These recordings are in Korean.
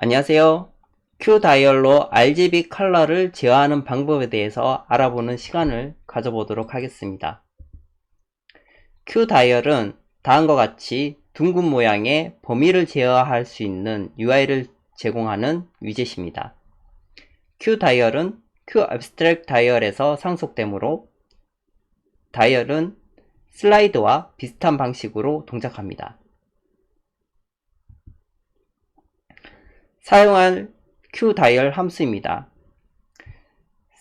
안녕하세요. Q 다이얼로 RGB 컬러를 제어하는 방법에 대해서 알아보는 시간을 가져보도록 하겠습니다. Q 다이얼은 다음과 같이 둥근 모양의 범위를 제어할 수 있는 UI를 제공하는 위젯입니다. Q 다이얼은 Q Abstract 다이얼에서 상속되므로 다이얼은 슬라이드와 비슷한 방식으로 동작합니다. 사용할 Q 다이얼 함수입니다.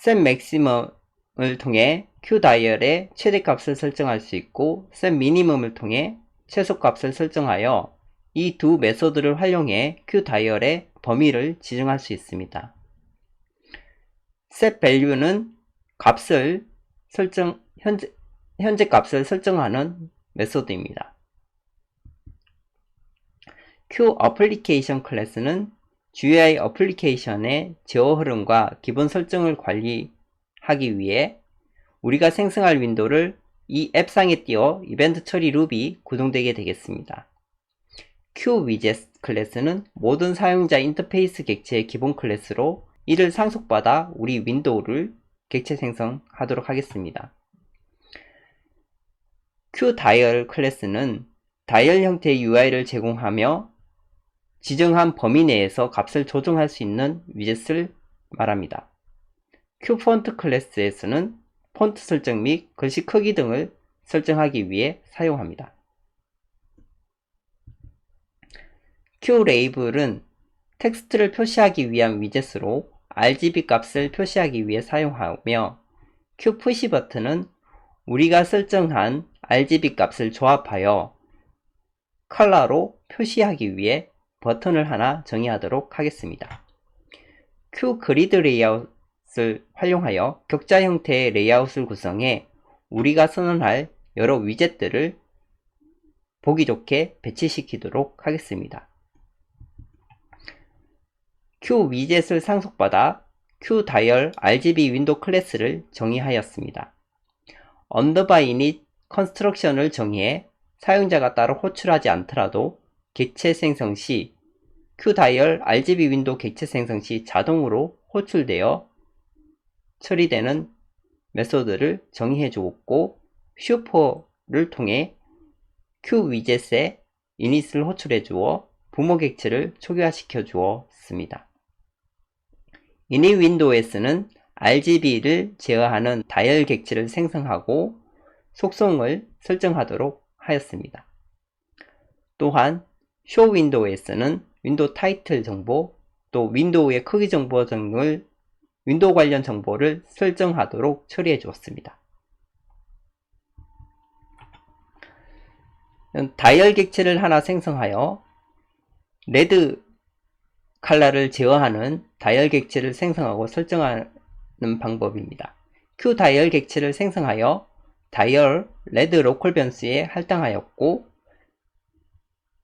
setMaximum을 통해 Q 다이얼의 최대값을 설정할 수 있고 setMinimum을 통해 최소값을 설정하여 이 두 메소드를 활용해 Q 다이얼의 범위를 지정할 수 있습니다. setValue는 값을 현재 값을 설정하는 메소드입니다. Q 어플리케이션 클래스는 GUI 어플리케이션의 제어 흐름과 기본 설정을 관리하기 위해 우리가 생성할 윈도우를 이 앱상에 띄워 이벤트 처리 룹이 구동되게 되겠습니다. QWidget 클래스는 모든 사용자 인터페이스 객체의 기본 클래스로 이를 상속받아 우리 윈도우를 객체 생성하도록 하겠습니다. QDial 클래스는 다이얼 형태의 UI를 제공하며 지정한 범위 내에서 값을 조정할 수 있는 위젯을 말합니다. QFont 클래스에서는 폰트 설정 및 글씨 크기 등을 설정하기 위해 사용합니다. QLabel은 텍스트를 표시하기 위한 위젯으로 RGB 값을 표시하기 위해 사용하며 QPushButton은 우리가 설정한 RGB 값을 조합하여 컬러로 표시하기 위해 버튼을 하나 정의하도록 하겠습니다. QGrid 레이아웃을 활용하여 격자 형태의 레이아웃을 구성해 우리가 선언할 여러 위젯들을 보기 좋게 배치시키도록 하겠습니다. QWidget을 상속받아 QDial RGB 윈도우 클래스를 정의하였습니다. UnderByInit 컨스트럭션을 정의해 사용자가 따로 호출하지 않더라도 객체 생성 시 QDial RGB 윈도우 객체 생성 시 자동으로 호출되어 처리되는 메소드를 정의해 주었고 슈퍼를 통해 QWidget에 init을 호출해 주어 부모 객체를 초기화시켜 주었습니다. init 윈도우에서는 RGB를 제어하는 다이얼 객체를 생성하고 속성을 설정하도록 하였습니다. 또한 show 윈도우에서는 윈도우 타이틀 정보, 또 윈도우의 크기 정보 등을 윈도우 관련 정보를 설정하도록 처리해 주었습니다. 다이얼 객체를 하나 생성하여 레드 컬러를 제어하는 다이얼 객체를 생성하고 설정하는 방법입니다. QDial 객체를 생성하여 다이얼 레드 로컬 변수에 할당하였고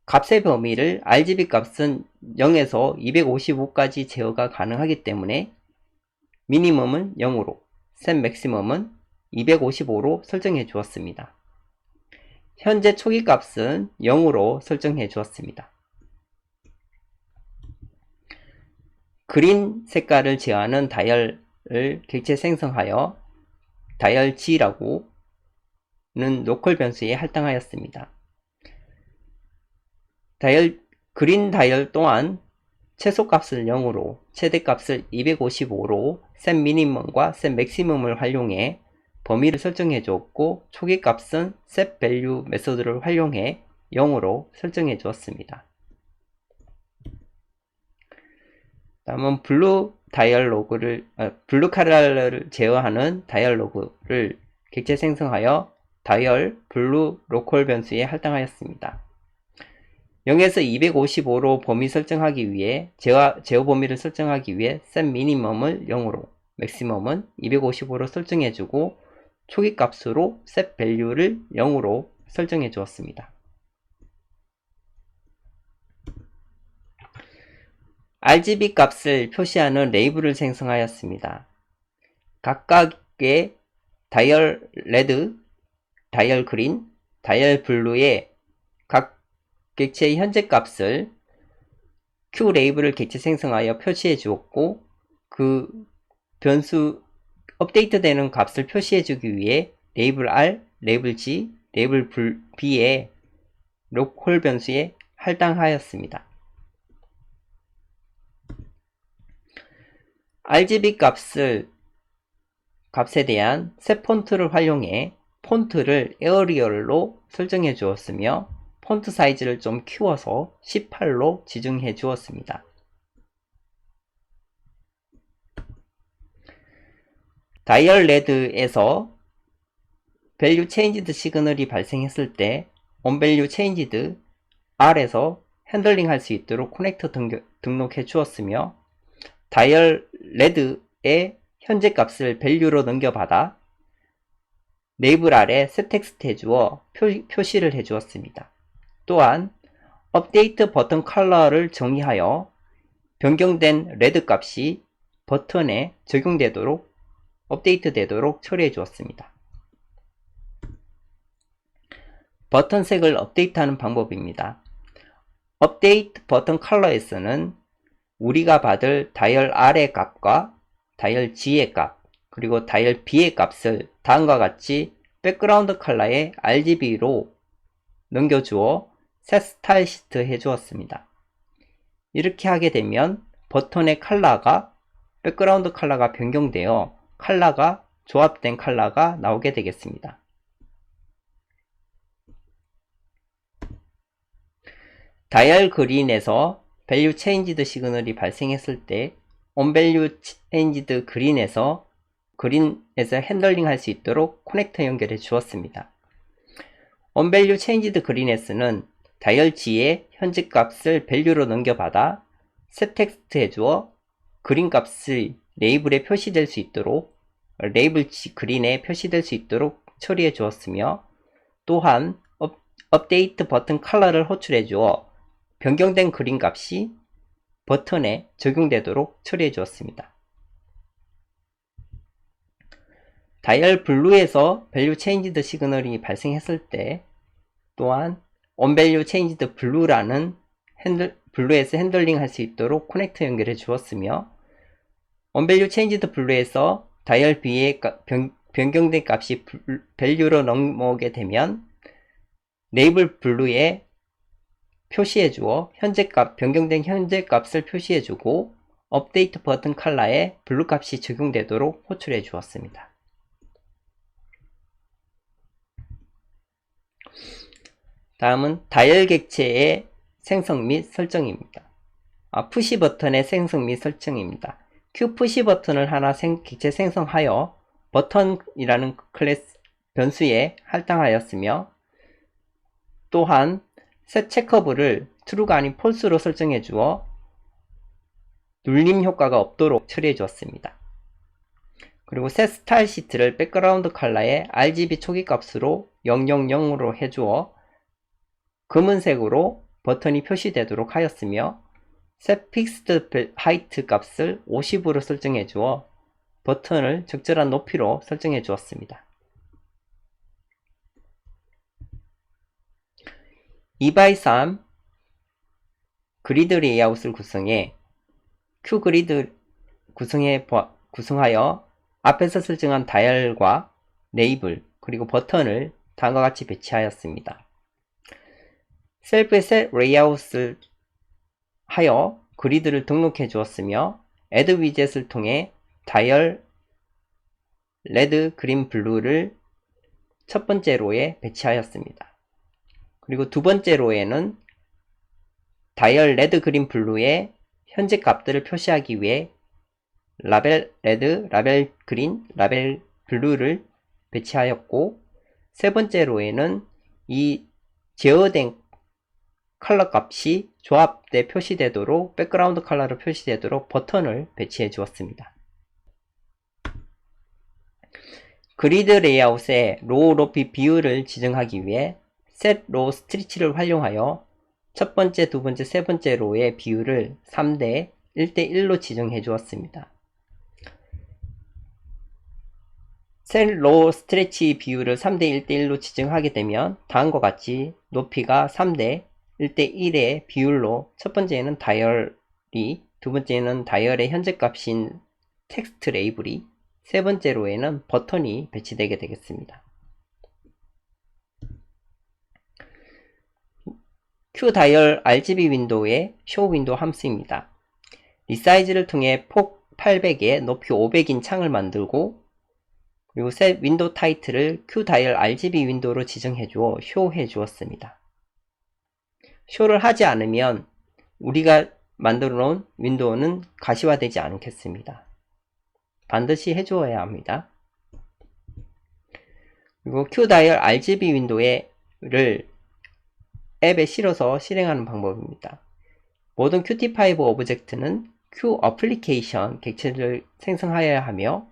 값의 범위를 RGB 값은 0에서 255까지 제어가 가능하기 때문에 미니멈은 0으로, setMaximum은 255로 설정해 주었습니다. 현재 초기 값은 0으로 설정해 주었습니다. 그린 색깔을 제어하는 다이얼을 객체 생성하여 다이얼 G라고는 로컬 변수에 할당하였습니다. 그린 다이얼 또한 최소값을 0으로 최대값을 255로 setMinimum과 setMaximum을 활용해 범위를 설정해 주었고 초기값은 setValue 메소드를 활용해 0으로 설정해 주었습니다. 다음은 블루 컬러를 제어하는 다이얼로그를 객체 생성하여 다이얼 블루 로컬 변수에 할당하였습니다. 0에서 255로 범위 설정하기 위해 제어 범위를 설정하기 위해 setMinimum을 0으로 maximum은 255로 설정해 주고 초기 값으로 setValue를 0으로 설정해 주었습니다. RGB 값을 표시하는 레이블을 생성하였습니다. 각각의 다이얼 레드, 다이얼 그린, 다이얼 블루의 각 객체의 현재 값을 Q 레이블을 객체 생성하여 표시해 주었고, 그 변수 업데이트되는 값을 표시해 주기 위해 레이블 R, 레이블 G, 레이블 B의 로컬 변수에 할당하였습니다. RGB 값에 대한 셋 폰트를 활용해 폰트를 에어리얼로 설정해 주었으며 폰트 사이즈를 좀 키워서 18로 지정해 주었습니다. 다이얼 레드에서 value changed 시그널이 발생했을 때 onValue changed R에서 핸들링 할 수 있도록 커넥터 등록해 주었으며 다이얼 레드의 현재 값을 value로 넘겨받아 레이블 아래 set text 해주어 표시를 해주었습니다. 또한 업데이트 버튼 컬러를 정의하여 변경된 레드 값이 버튼에 적용되도록 업데이트 되도록 처리해 주었습니다. 버튼 색을 업데이트하는 방법입니다. 업데이트 버튼 컬러에서는 우리가 받을 다이얼 R의 값과 다이얼 G의 값, 그리고 다이얼 B의 값을 다음과 같이 백그라운드 컬러의 RGB로 넘겨주어 set style sheet 해주었습니다. 이렇게 하게 되면 버튼의 컬러가 백그라운드 컬러가 변경되어 컬러가 조합된 컬러가 나오게 되겠습니다. 다이얼 그린에서 value changed 시그널이 발생했을 때 onValue changed 그린에서 핸들링 할 수 있도록 커넥터 연결해 주었습니다. onValue changed 그린에서는 다이얼 G의 현재 값을 value로 넘겨받아 set text 해주어 그린 값이 레이블에 표시될 수 있도록 레이블 G 그린에 표시될 수 있도록 처리해 주었으며 또한 업데이트 버튼 컬러를 호출해 주어 변경된 그린 값이 버튼에 적용되도록 처리해 주었습니다. 다이얼 블루에서 value changed 시그널이 발생했을 때 또한 onValue changed blue라는 블루에서 핸들링 할 수 있도록 커넥터 연결해 주었으며 onValue changed blue에서 다이얼 B의 변경된 값이 value로 넘어오게 되면 레이블 blue에 표시해 주어 변경된 현재 값을 표시해 주고 업데이트 버튼 컬러에 블루 값이 적용되도록 호출해 주었습니다. 다음은 다이얼 객체의 생성 및 설정입니다. 푸시 버튼의 생성 및 설정입니다. Q 푸시 버튼을 하나 객체 생성하여 버튼이라는 클래스 변수에 할당하였으며 또한 set 체커브를 true가 아닌 false로 설정해 주어 눌림 효과가 없도록 처리해 주었습니다. 그리고 set style sheet를 백그라운드 컬러의 RGB 초기 값으로 000으로 해주어 검은색으로 버튼이 표시되도록 하였으며 set fixed height 값을 50으로 설정해 주어 버튼을 적절한 높이로 설정해 주었습니다. 2x3 그리드 레이아웃을 구성해 Q 그리드 구성하여 앞에서 설정한 다이얼과 레이블 그리고 버튼을 다음과 같이 배치하였습니다. 셀프의 셀 레이아웃을 하여 그리드를 등록해 주었으며 add 위젯을 통해 다이얼 레드, 그린, 블루를 첫 번째 로에 배치하였습니다. 그리고 두 번째 로에는 다이얼 레드, 그린, 블루의 현재 값들을 표시하기 위해 라벨 레드, 라벨 그린, 라벨 블루를 배치하였고 세 번째 로에는 이 제어된 컬러 값이 조합돼 표시되도록 백그라운드 컬러로 표시되도록 버튼을 배치해 주었습니다. 그리드 레이아웃의 로우 높이 비율을 지정하기 위해 set row stretch를 활용하여 첫 번째, 두 번째, 세 번째 로의 비율을 3대 1대1로 지정해 주었습니다. set row stretch 비율을 3대 1대1로 지정하게 되면 다음과 같이 높이가 3대 1대1의 비율로 첫 번째는 다이얼 두 번째는 다이얼의 현재 값인 텍스트 레이블이, 세 번째로에는 버튼이 배치되게 되겠습니다. Q다이얼 RGB 윈도우의 쇼 윈도우 함수입니다. 리사이즈를 통해 폭 800에 높이 500인 창을 만들고, 그리고 셋 윈도우 타이틀을 Q다이얼 RGB 윈도우로 지정해 주어 쇼해 주었습니다. 쇼를 하지 않으면 우리가 만들어 놓은 윈도우는 가시화되지 않겠습니다. 반드시 해주어야 합니다. 그리고 Q다이얼 RGB 윈도우를 앱에 실어서 실행하는 방법입니다. 모든 Qt5 오브젝트는 Q 어플리케이션 객체를 생성하여야 하며,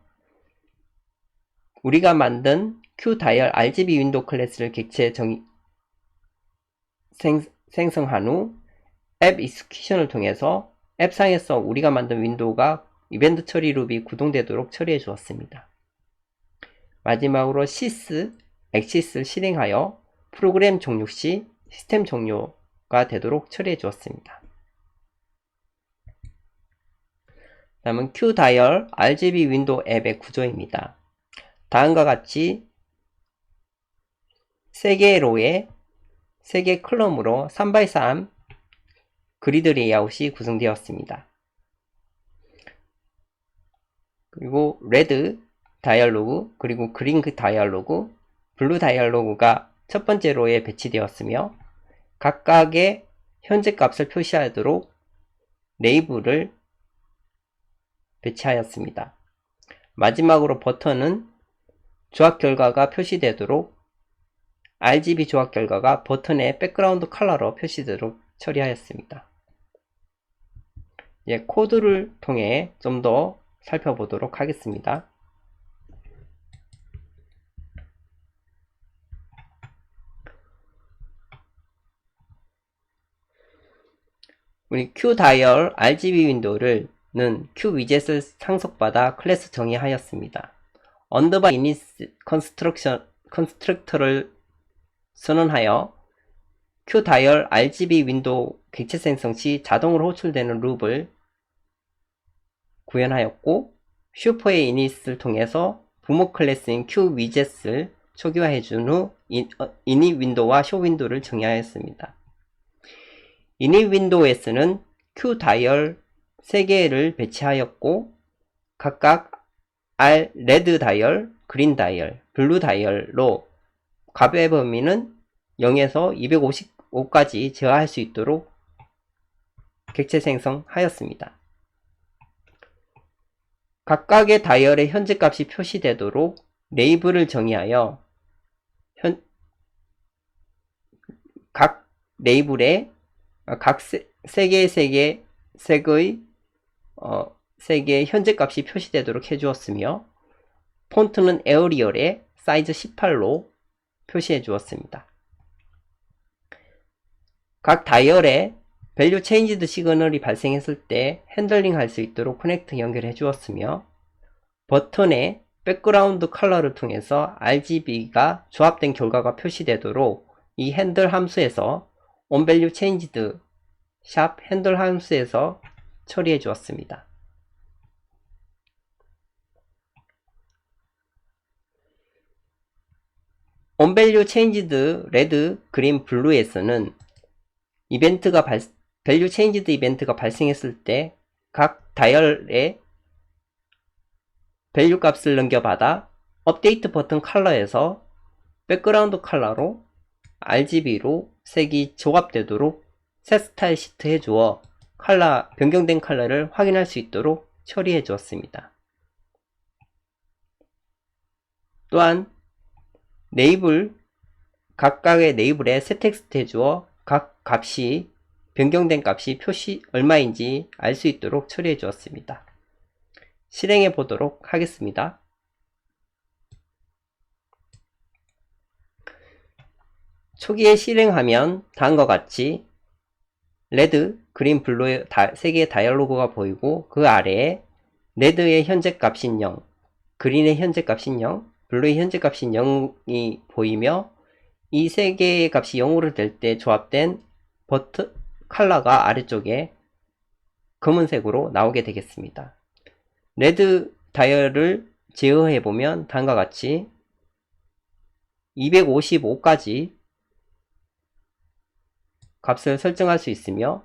우리가 만든 Q다이얼 RGB 윈도우 클래스를 객체 생성한 후 앱 익스큐션을 통해서 앱상에서 우리가 만든 윈도우가 이벤트 처리 룹이 구동되도록 처리해 주었습니다. 마지막으로 sys, exis를 실행하여 프로그램 종료 시 시스템 종료가 되도록 처리해 주었습니다. 다음은 Q다이얼 RGB 윈도우 앱의 구조입니다. 다음과 같이 3개의 로에 3개의 컬럼으로 3x3 그리드 레이아웃이 구성되었습니다. 그리고 레드 다이얼로그, 그리고 그린 다이얼로그, 블루 다이얼로그가 첫 번째 로에 배치되었으며, 각각의 현재 값을 표시하도록 레이블을 배치하였습니다. 마지막으로 버튼은 조합 결과가 표시되도록 RGB 조합 결과가 버튼의 백그라운드 컬러로 표시되도록 처리하였습니다. 코드를 통해 좀 더 살펴보도록 하겠습니다. 우리 Q다이얼 RGB 윈도우는 Q 위젯을 상속받아 클래스 정의하였습니다. 언더바 이니스 컨스트럭터를 선언하여 Q다이얼 RGB 윈도우 객체 생성 시 자동으로 호출되는 룹을 구현하였고, 슈퍼의 이닛을 통해서 부모 클래스인 Q 위젯을 초기화해준 후 이닛 윈도우와 쇼 윈도우를 정의하였습니다. 이닛 윈도우에서는 Q다이얼 3개를 배치하였고, 각각 레드 다이얼, 그린 다이얼, 블루 다이얼로 값의 범위는 0에서 255까지 제어할 수 있도록 객체 생성하였습니다. 각각의 다이얼의 현재 값이 표시되도록 레이블을 정의하여 각 레이블에 각 3개의 색의 3개의 현재 값이 표시되도록 해주었으며, 폰트는 에어리얼에 사이즈 18로 표시해 주었습니다. 각 다이얼에 밸류 체인지드 시그널이 발생했을 때 핸들링 할 수 있도록 커넥트 연결해 주었으며, 버튼의 백그라운드 컬러를 통해서 RGB가 조합된 결과가 표시되도록 이 핸들 함수에서 onValue changed 샵 핸들 함수에서 처리해 주었습니다. onValue changed red, green, blue에서는 value changed 이벤트가 발생했을 때 각 다이얼에 value 값을 넘겨받아 업데이트 버튼 컬러에서 백그라운드 컬러로 RGB로 색이 조합되도록 셋 스타일 시트 해주어 변경된 컬러를 확인할 수 있도록 처리해 주었습니다. 또한 각각의 레이블에 셋 텍스트 해주어 각 값이 변경된 값이 얼마인지 알 수 있도록 처리해 주었습니다. 실행해 보도록 하겠습니다. 초기에 실행하면 다음과 같이 레드, 그린, 블루의 3개의 다이얼로그가 보이고, 그 아래에 레드의 현재 값인 0, 그린의 현재 값인 0, 블루의 현재 값인 0이 보이며, 이 3개의 값이 0으로 될 때 조합된 버튼 컬러가 아래쪽에 검은색으로 나오게 되겠습니다. 레드 다이얼을 제어해 보면 다음과 같이 255까지 값을 설정할 수 있으며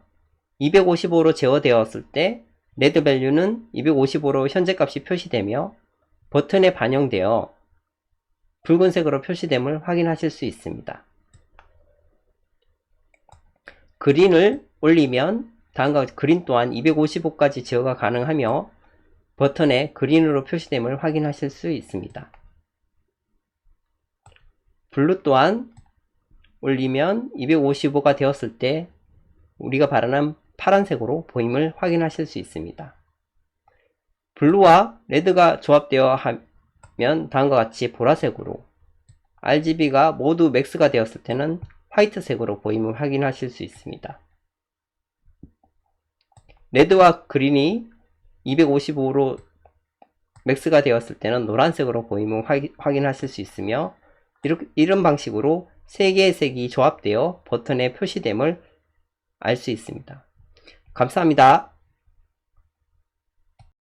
255로 제어되었을 때 레드 밸류는 255로 현재 값이 표시되며 버튼에 반영되어 붉은색으로 표시됨을 확인하실 수 있습니다. 그린을 올리면 다음과 같이 그린 또한 255까지 제어가 가능하며 버튼에 그린으로 표시됨을 확인하실 수 있습니다. 블루 또한 올리면 255가 되었을 때 우리가 바라는 파란색으로 보임을 확인하실 수 있습니다. 블루와 레드가 조합되어 하면 다음과 같이 보라색으로, RGB가 모두 맥스가 되었을 때는 화이트색으로 보임을 확인하실 수 있습니다. 레드와 그린이 255로 맥스가 되었을 때는 노란색으로 보임을 확인하실 수 있으며, 이런 방식으로 3개의 색이 조합되어 버튼에 표시됨을 알 수 있습니다. 감사합니다.